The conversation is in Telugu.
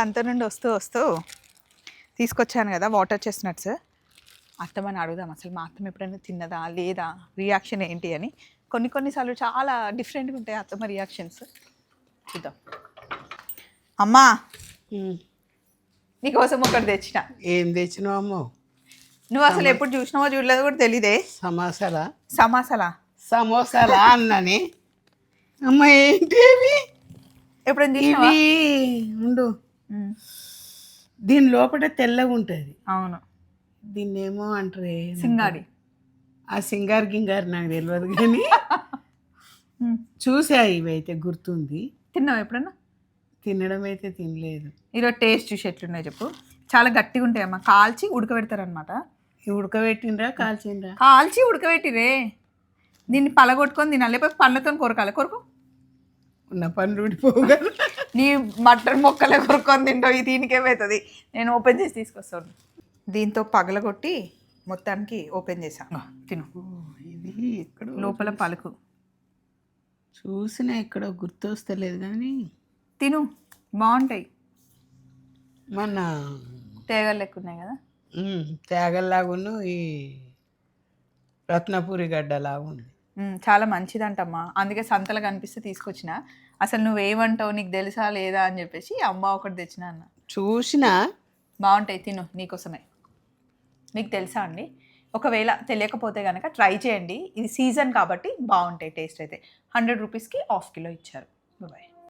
సంత నుండి వస్తూ వస్తూ తీసుకొచ్చాను కదా వాటర్ చెస్ట్నట్స్. అత్తమ్మని అడుగుదాం అసలు మా అత్తమ్మ ఎప్పుడైనా తిన్నదా లేదా, రియాక్షన్ ఏంటి అని. కొన్నిసార్లు చాలా డిఫరెంట్గా ఉంటాయి అత్తమ్మ రియాక్షన్స్. చూద్దాం. అమ్మా నీకోసం ఒకటి తెచ్చిన. ఏం తెచ్చినావు అమ్మో? నువ్వు అసలు ఎప్పుడు చూసినావో చూడలేదో కూడా తెలీదే. సమోసాలా అన్నని. అమ్మ ఏంటి ఎప్పుడైనా ఇవి? ఉండు, దీని లోపల తెల్లగా ఉంటుంది. అవును, దీన్ని ఏమో అంటారు, సింగారి. ఆ సింగారు గింగారు నాకు తెలియదు కానీ చూసా. ఇవైతే గుర్తుంది. తిన్నావు ఎప్పుడన్నా? తినడం అయితే తినలేదు. ఈరోజు టేస్ట్ చూసి ఎట్లున్నాయి చెప్పు. చాలా గట్టిగా ఉంటాయమ్మా, కాల్చి ఉడకబెడతారనమాట. ఉడకబెట్టినరా కాల్చిండ్రా? కాల్చి ఉడకబెట్టిరే. దీన్ని పలగొట్టుకొని తినాలి, లేకపోతే పళ్ళతో కొరకాలి. కొరకు ఉన్న పనులు ఊడిపోగా నీ మటన్ మొక్కలే కొరుక్కొని తింటావు. దీనికేమవుతుంది? నేను ఓపెన్ చేసి తీసుకొస్తాను. దీంతో పగలగొట్టి మొత్తానికి ఓపెన్ చేశాను. తిను. ఇది ఎక్కడ లోపల పలుకు చూసినా ఎక్కడో గుర్తు వస్తలేదు కానీ తిను, బాగుంటాయి. మన తేగలు లెక్క ఉన్నాయి కదా, తేగల్లాగును ఈ రత్నపూరి గడ్డలాగా ఉంది. చాలా మంచిదంటమ్మా. అందుకే సంతలు కనిపిస్తే తీసుకొచ్చిన. అసలు నువ్వేమంటావు, నీకు తెలుసా లేదా అని చెప్పేసి అమ్మ ఒకటి తెచ్చిన అన్న. చూసినా బాగుంటాయి, తిను, నీకోసమే. మీకు తెలుసా అండి? ఒకవేళ తెలియకపోతే కనుక ట్రై చేయండి. ఇది సీజన్ కాబట్టి బాగుంటాయి. టేస్ట్ అయితే 100 రూపీస్కి ½ కిలో ఇచ్చారు. బాయ్.